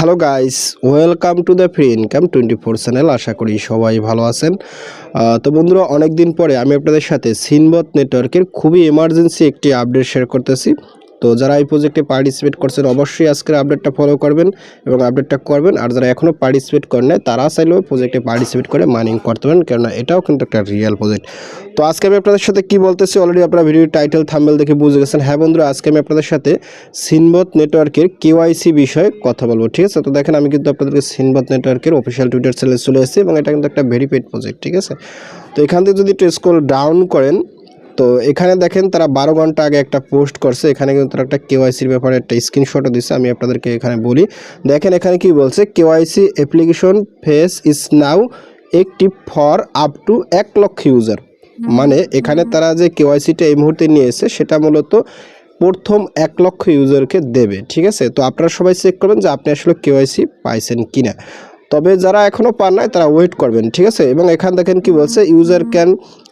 Hello guys, welcome to the free income 24 channel. আশা করি সবাই ভালো আছেন। তো বন্ধুরা, অনেক দিন পরে আমি আপনাদের সাথে সিনবত নেটওয়ার্কের খুবই এমার্জেন্সি একটি আপডেট শেয়ার করতেছি। তো যারা এই প্রজেক্টে পার্টিসিপেট করছেন অবশ্যই আজকের আপডেটটা ফলো করবেন এবং আপডেটটা করবেন। আর যারা এখনও পার্টিসিপেট করেন নাই তারা চাইলেও প্রজেক্টে পার্টিসিপেট করে মাইনিং করতে পারেন, কেননা এটাও কিন্তু একটা রিয়েল প্রজেক্ট। তো আজকে আমি আপনাদের সাথে কি বলতেছি অলরেডি আপনারা ভিডিওর টাইটেল থাম্বনেল দেখে বুঝে গেছেন। হ্যাঁ বন্ধুরা, আজকে আমি আপনাদের সাথে সিনবত নেটওয়ার্কের কেওয়াইসি বিষয়ে কথা বলবো, ঠিক আছে? তো দেখেন, আমি কিন্তু আপনাদেরকে সিনবত নেটওয়ার্কের অফিসিয়াল টুইটার চ্যানেলে চলে এসেছি এবং এটা কিন্তু একটা ভেরিফাইড প্রজেক্ট, ঠিক আছে? তো এখান থেকে যদি একটু স্ক্রল ডাউন করেন তো এখানে দেখেন তারা 12 ঘন্টা আগে একটা পোস্ট করছে। এখানে কিন্তু তারা একটা কেওয়াইসির ব্যাপারে একটা স্ক্রিনশটও দিচ্ছে। আমি আপনাদেরকে এখানে বলি, দেখেন এখানে কি বলছে, KYC application face is now active for up to 1 লক্ষ ইউজার। মানে এখানে তারা যে কেওয়াইসিটা এই মুহূর্তে নিয়ে এসেছে সেটা মূলত প্রথম 1 লক্ষ ইউজারকে দেবে, ঠিক আছে? তো আপনারা সবাই চেক করবেন যে আপনি আসলে কেওয়াইসি পাইছেন কিনা। তবে যারা এখনও পান নাই তারা ওয়েট করবেন, ঠিক আছে? এবং এখানে দেখেন কি বলছে, user can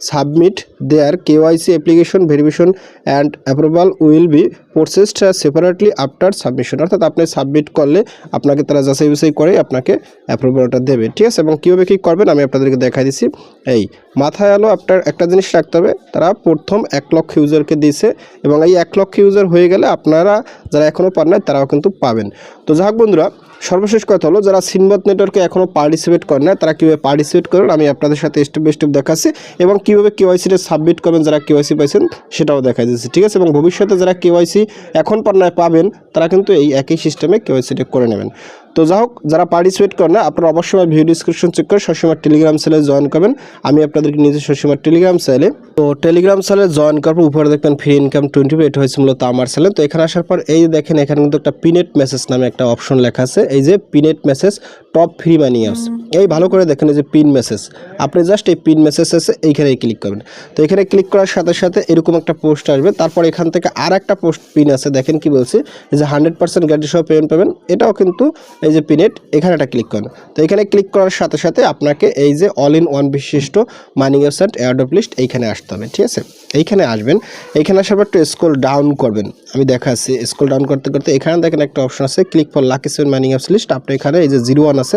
submit their KYC application verification and approval will be processed separately after submission. অর্থাৎ আপনি সাবমিট করলে আপনাকে তারা যাচাই বাছাই করে আপনাকে অ্যাপ্রুভালটা দেবে, ঠিক আছে? এবং কীভাবে কী করবেন আমি আপনাদেরকে দেখাই দিচ্ছি। এই মাথায় আলো আপনার একটা জিনিস রাখতে হবে, তারা প্রথম 1 লক্ষ ইউজারকে দিয়েছে এবং এই 1 লক্ষ ইউজার হয়ে গেলে আপনারা যারা এখনও পান নাই তারাও কিন্তু পাবেন। তো যাই হোক বন্ধুরা, সর্বশেষ কথা হলো, যারা সিনবত নেটওয়ার্কে এখনও পার্টিসিপেট করেন না তারা কীভাবে পার্টিসিপেট করবেন আমি আপনাদের সাথে স্টেপ বাই স্টেপ দেখাচ্ছি এবং কীভাবে কেওয়াইসিটা সাবমিট করবেন যারা কেওয়াইসি পাইছেন সেটাও দেখা দিচ্ছি, ঠিক আছে? এবং ভবিষ্যতে যারা কেওয়াইসি এখন পান না পাবেন তারা কিন্তু এই একই সিস্টেমে কেওয়াইসিটা করে নেবেন। তো যাই হোক, যারা পার্টিসিপেট করেন না আপনারা অবশ্যই ভিডিও ডিসক্রিপশন চেক করে সবসময় টেলিগ্রাম চ্যানেলে জয়েন করবেন। আমি আপনাদেরকে নিজে সবসময় টেলিগ্রাম চ্যানেলে, তো টেলিগ্রাম চ্যানেলে জয়েন করার উপরে দেখবেন ফ্রি ইনকাম 24, এটা হয়েছে মূলত আমার চ্যানেল। তো এখানে আসার পর এই দেখেন এখানে কিন্তু একটা পিনেট মেসেজ নামে একটা অপশন লেখা আছে, এই যে পিনেট মেসেজ টপ ফ্রি মানি অ্যাপস। এই ভালো করে দেখেন এই যে পিন মেসেজ, আপনি জাস্ট এই পিন মেসেজ আছে এইখানে ক্লিক করবেন। তো এখানে ক্লিক করার সাথে সাথে এরকম একটা পোস্ট আসবে। তারপর এখান থেকে আর একটা পোস্ট পিন আছে, দেখেন কি বলছে, এই যে 100% গ্যারান্টি সহ পেমেন্ট পাবেন, এটাও কিন্তু এই যে পিনেট, এখানে একটা ক্লিক করেন। তো এখানে ক্লিক করার সাথে সাথে আপনাকে এই যে অল ইন ওয়ান বিশিষ্ট মাইনিং ওয়েবসাইট এয়ারড্রপ লিস্ট এইখানে আসতে হবে, ঠিক আছে? এইখানে আসবেন, এইখানে আসার পর একটু স্ক্রল ডাউন করবেন, আমি দেখাচ্ছি। স্ক্রল ডাউন করতে করতে এখানে দেখেন একটা অপশন আছে click for lucky 7 mining apps list. আপনি এখানে এই যে 01 আছে,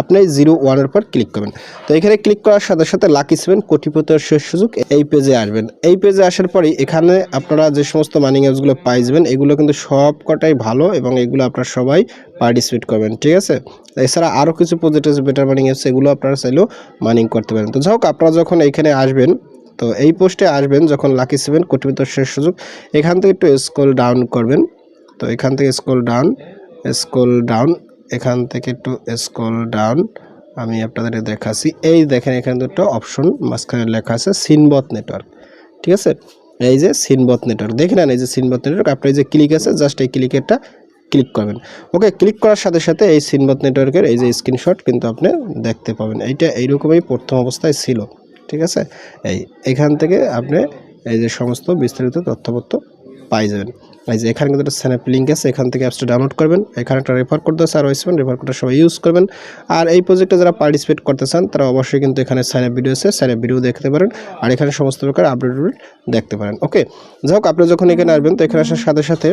আপনি এই 01-এর পর ক্লিক করবেন। তো এখানে ক্লিক করার সাথে সাথে লাকি 7 কোটিপতির শেষ সুযোগ এই পেজে আসবেন। এই পেজে আসার পরই এখানে আপনারা যে সমস্ত মাইনিং অ্যাপসগুলো পাই যাবেন এগুলো কিন্তু সব কটাই ভালো এবং এগুলো আপনারা সবাই পার্টিসিপেট করবেন, ঠিক আছে? এছাড়া আরও কিছু প্রজেক্ট আছে বেটার মাইনিং অ্যাপস, এগুলো আপনারা চাইলেও মাইনিং করতে পারেন। তো যাই হোক, আপনারা যখন এইখানে আসবেন, তো এই পোস্টে আসবেন যখন লাকি 7 কোটিপতির শেষ সুযোগ, এখান থেকে একটু স্ক্রল ডাউন করবেন। তো এখান থেকে স্ক্রল ডাউন, এখান থেকে একটু স্ক্রল ডাউন, আমি আপনাদের দেখাচ্ছি। এই দেখেন এখানে দুটো অপশন মাঝখানে লেখা আছে সিনবত নেটওয়ার্ক, ঠিক আছে? এই যে সিনবত নেটওয়ার্ক দেখে নেন, এই যে সিনবত নেটওয়ার্ক, আপনার এই যে ক্লিক আছে জাস্ট এই ক্লিকেরটা ক্লিক করবেন। ওকে, ক্লিক করার সাথে সাথে এই সিনবত নেটওয়ার্কের এই যে স্ক্রিনশট কিন্তু আপনি দেখতে পাবেন। এইটা এইরকমই প্রথম অবস্থায় ছিল, ঠিক আছে? এইখান থেকে আপনি এই যে সমস্ত বিস্তারিত তথ্যপত্র পাই যাবেন। এই যে এখানে কিন্তু একটা স্ন্যাপ লিঙ্ক আছে, এখান থেকে অ্যাপসটা ডাউনলোড করবেন। এখানে একটা রেফার কোড আছে আর ওয়েসবেন, রেফার কোডটা সবাই ইউজ করবেন। আর এই প্রজেক্টে যারা পার্টিসিপেট করতে চান তারা অবশ্যই কিন্তু এখানে সাইন আপ ভিডিও আছে, সাইন আপ ভিডিও দেখতে পারেন আর এখানে সমস্ত প্রকার আপডেট দেখতে পারেন। ওকে, যাই হোক, আপনি যখন এখানে আসবেন তো এখানে আসার সাথে সাথে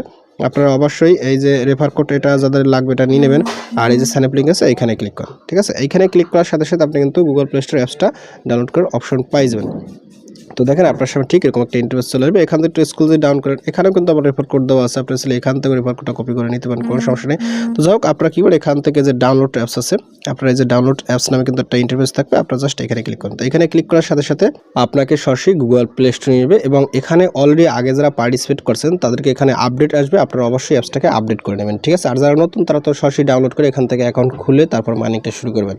আপনারা অবশ্যই এই যে রেফার কোড এটা যাদের লাগবে এটা নিয়ে নেবেন। আর এই যে সাইন আপ লিঙ্ক আছে এইখানে ক্লিক করুন, ঠিক আছে? এইখানে ক্লিক করার সাথে সাথে আপনি কিন্তু গুগল প্লে স্টোর অ্যাপসটা ডাউনলোড করার অপশন পাই যাবেন। তো দেখেন আপনার সামনে ঠিক এরকম একটা ইন্টারফেস চলে আসবে। এখান থেকে স্কুল যদি ডাউন করেন এখানেও কিন্তু আমার রেফার কোড দেওয়া আছে, আপনি আসলে এখান থেকে রেফার কোডটা কপি করে নিতে পারেন, কোনো সমস্যা নেই। তো যাই হোক, আপনারা কী বলে এখান থেকে যে ডাউনলোড অ্যাপস আছে, আপনার এই যে ডাউনলোড অ্যাপস নামে কিন্তু একটা ইন্টারফেস থাকবে, আপনারা জাস্ট এখানে ক্লিক করুন। তো এখানে ক্লিক করার সাথে সাথে আপনাকে সরাসরি গুগল প্লে স্টোরে নিয়ে যাবে এবং এখানে অলরেডি আগে যারা পার্টিসিপেট করছেন তাদেরকে এখানে আপডেট আসবে, আপনারা অবশ্যই অ্যাপসটাকে আপডেট করে নেবেন, ঠিক আছে? আর যারা নতুন তারা তো সরাসরি ডাউনলোড করে এখান থেকে অ্যাকাউন্ট খুলে তারপর মাইনিংটা শুরু করবেন,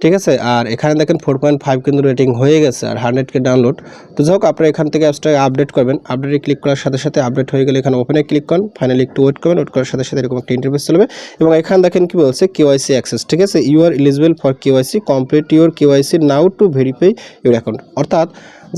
ঠিক আছে? আর এখানে দেখেন 4.5 কিন্তু রেটিং হয়ে গেছে আর 100K ডাউনলোড। তো যাই হোক, আপনারা এখান থেকে অ্যাপসটাকে আপডেট করবেন। আপডেটে ক্লিক করার সাথে সাথে আপডেট হয়ে গেলে এখানে ওপেনে ক্লিক করুন, ফাইনালি একটু ওয়েট করবেন। ওয়েট করার সাথে সাথে এরকম একটা ইন্টারফেস চলবে এবং এখানে দেখেন কি বলছে, কেওয়াইসি অ্যাক্সেস, ঠিক আছে? You are eligible for KYC, complete your KYC now to verify your account. অর্থাৎ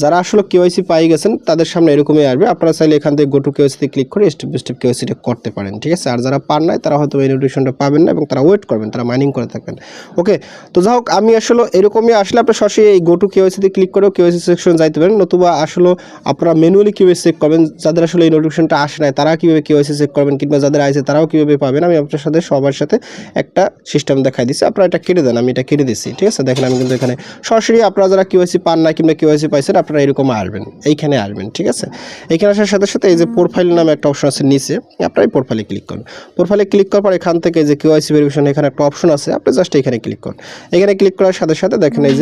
যারা আসলে কেওয়াইসি পাই গেছেন তাদের সামনে এরকমই আসবে। আপনারা চাইলে এখান থেকে গো টু কেওয়াইসিতে ক্লিক করে স্টেপ বাই স্টেপ কেওয়াইসিটা করতে পারেন, ঠিক আছে। আর যারা পান নাই তারা হয়তো এই নোটিফিকেশনটা পাবেন না এবং তারা ওয়েট করবেন, তারা মাইনিং করে থাকবেন। ওকে, তো যাই হোক, আমি আসলে এরকমই আসলে আপনার সরাসরি এই গো টু কেওয়াইসিতে ক্লিক করেও কেওয়াইসি সেকশন যাইতে পারেন, নতুবা আসলে আপনারা ম্যানুয়ালি কীভাবে চেক করবেন, যাদের আসলে এই নোটিফিকেশনটা আসে নাই তারা কীভাবে কেওয়াইসি চেক করবেন, কিংবা যাদের আইছে তারাও কীভাবে পাবেন, আমি আপনার সাথে সবার সাথে একটা সিস্টেম দেখাই দিচ্ছি। আপনারা এটা কেটে দেন, আমি এটা কেটে দিচ্ছি, ঠিক আছে। দেখেন আমি কিন্তু এখানে সরাসরি আপনারা যারা কেওয়াইসি পান না কিংবা কেওয়াইসি পাইছেন আপনারা এরকম আসবেন, এইখানে আসবেন, ঠিক আছে। এইখানে আসার সাথে সাথে এই যে প্রোফাইল নামে একটা অপশন আছে নিচে, আপনারা এই প্রোফাইলে ক্লিক করুন। প্রোফাইলে ক্লিক করার পর এখান থেকে যে কেওয়াইসি ভেরিফিকেশন এখানে একটা অপশন আছে, আপনি জাস্ট এখানে ক্লিক করুন। এখানে ক্লিক করার সাথে সাথে দেখেন এই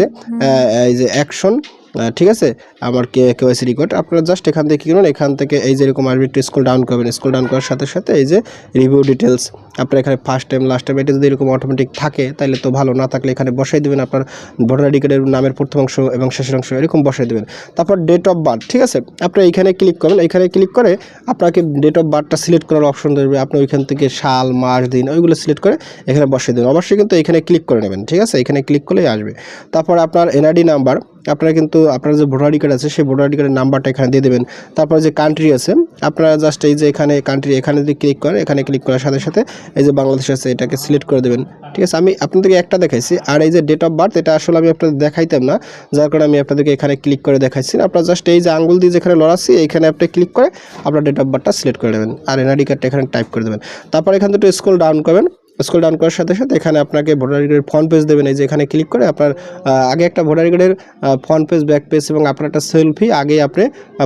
যে অ্যাকশন, ঠিক আছে, আমার কেওয়াইসি রেকর্ড। আপনারা জাস্ট এখান থেকে কী করুন, এখান থেকে এই যে এরকম আসবে, একটু স্ক্রল ডাউন করবেন। স্ক্রল ডাউন করার সাথে সাথে এই যে রিভিউ ডিটেলস, আপনার এখানে ফার্স্ট টাইম লাস্ট টাইম এটা যদি এরকম অটোমেটিক থাকে তাহলে তো ভালো, না থাকলে এখানে বসাই দেবেন আপনার ভোটার আইডি কার্ডের নামের প্রথম অংশ এবং শেষের অংশ এরকম বসাই দেবেন। তারপর ডেট অফ বার্থ, ঠিক আছে, আপনারা এইখানে ক্লিক করবেন। এখানে ক্লিক করে আপনাকে ডেট অফ বার্থটা সিলেক্ট করার অপশন দেবে। আপনি ওইখান থেকে সাল, মাস, দিন ওইগুলো সিলেক্ট করে এখানে বসিয়ে দেবেন। অবশ্যই কিন্তু এখানে ক্লিক করে নেবেন, ঠিক আছে। এখানে ক্লিক করলেই আসবে। তারপর আপনার এনআইডি নাম্বার, আপনারা কিন্তু আপনার যে ভোটার আইডি কার্ড আছে সেই ভোটার আইডি কার্ডের নাম্বারটা এখানে দিয়ে দেবেন। তারপর যে কান্ট্রি আছে, আপনারা জাস্ট এই যে এখানে কান্ট্রি এখানে যদি ক্লিক করেন, এখানে ক্লিক করার সাথে সাথে এই যে বাংলাদেশ আছে এটাকে সিলেক্ট করে দেবেন, ঠিক আছে। আমি আপনাদেরকে একটা দেখাইছি, আর এই যে ডেট অফ বার্থ এটা আসলে আমি আপনাদের দেখাইতাম না, যার কারণে আমি আপনাদেরকে এখানে ক্লিক করে দেখাইছি। আপনারা জাস্ট এই যে আঙ্গুল দিয়ে যেখানে লড়াচ্ছি এইখানে আপনি ক্লিক করে আপনার ডেট অফ বার্থটা সিলেক্ট করে দেবেন আর এনআইডি কার্ডটা এখানে টাইপ করে দেবেন। তারপর এখান থেকে স্ক্রল ডাউন করবেন। স্ক্রল ডাউন করার সাথে সাথে এখানে আপনাকে ভোটার আইডি কার্ডের ফ্রন্ট পেজ দেবেন। এই যে এখানে ক্লিক করে আপনার আগে একটা ভোটার আইডি কার্ডের ফ্রন্ট পেজ, ব্যাক পেজ এবং আপনার একটা সেলফি আগে আপনি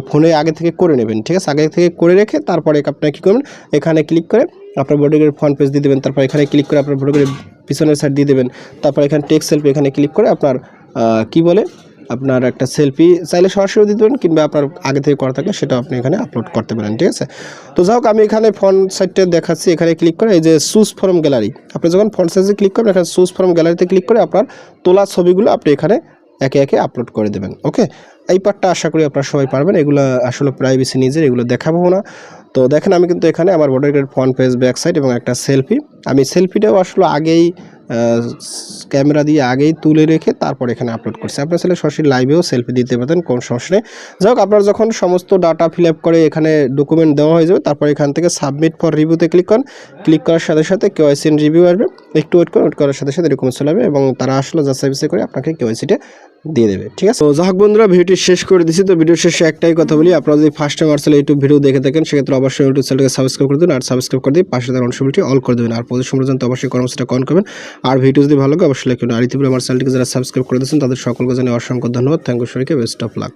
ফোনে আগে থেকে করে নেবেন, ঠিক আছে। আগে থেকে করে রেখে তারপরে আপনার কী করবেন, এখানে ক্লিক করে আপনার ভোটার আইডি কার্ডের ফ্রন্ট পেজ দিয়ে দেবেন। তারপর এখানে ক্লিক করে আপনার ভোটার আইডি কার্ডের পিছনের সাইড দিয়ে দেবেন। তারপর এখানে টেক সেলফি এখানে ক্লিক করে আপনার কি বলে আপনার একটা সেলফি চাইলে সরাসরি দিতে পারেন, কিংবা আপনার আগে থেকে করা থাকলে সেটা আপনি এখানে আপলোড করতে পারেন, ঠিক আছে। তো যাই হোক, আমি এখানে ফ্রন্ট সাইডটা দেখাচ্ছি। এখানে ক্লিক করে এই যে চুজ ফ্রম গ্যালারি, আপনি যখন ফ্রন্ট সাইডে ক্লিক করবেন এখানে চুজ ফ্রম গ্যালারিতে ক্লিক করে আপনার তোলা ছবিগুলো আপনি এখানে একে একে আপলোড করে দেবেন। ওকে, এই পার্টটা আশা করি আপনারা সবাই পারবেন। এগুলো আসলে প্রাইভেসি নিজের, এগুলো দেখাবো না। তো দেখেন আমি কিন্তু এখানে আমার voter card front page, back side এবং একটা সেলফি, আমি সেলফিটাও আসলে আগেই ক্যামেরা দিয়ে আগেই তুলে রেখে তারপর এখানে আপলোড করছি। আপনার ছেলে সরাসরি লাইভেও সেলফি দিতে পারেন, কোন সমস্যা নেই। যাই হোক, আপনার যখন সমস্ত ডাটা ফিল আপ করে এখানে ডকুমেন্ট দেওয়া হয়ে যাবে, তারপর এখান থেকে সাবমিট ফর রিভিউতে ক্লিক করেন। ক্লিক করার সাথে সাথে কেওয়াইসি রিভিউ আসবে, একটু ওয়েট করার সাথে সাথে এরকম চলে যাবে এবং তারা আসলে যাচাই বাছাই করে আপনাকে কেওয়াইসিটা দিয়ে দেবে, ঠিক আছে। তো যাই হোক বন্ধুরা, ভিডিওটি শেষ করে দিচ্ছি। তো ভিডিও শেষে একটাই কথা বলি, আপনারা যদি ফার্স্ট টাইম আসলে ইউটিউব ভিডিও দেখে থাকেন সেক্ষেত্রে অবশ্যই ইউটিউব চ্যানেলকে সাবস্ক্রাইব করে দিন, আর সাবস্ক্রাইব করে দিয়ে পাশে থাকা নোটিফিকেশনটি অল করে দেবেন। আর প্রতি পর্যন্ত অবশ্যই কর্মসূচিটা অন করবেন। আর ভিডিও যদি ভালো লাগে অবশ্যই লাইক করুন। আর ইতিপূর্বে আমার চ্যানেলটিকে যারা সাবস্ক্রাইব করে দিয়েছেন তাদের সকলকে জানাই অসংখ্য ধন্যবাদ। থ্যাংক ইউ, সবাইকে বেস্ট অফ লাক।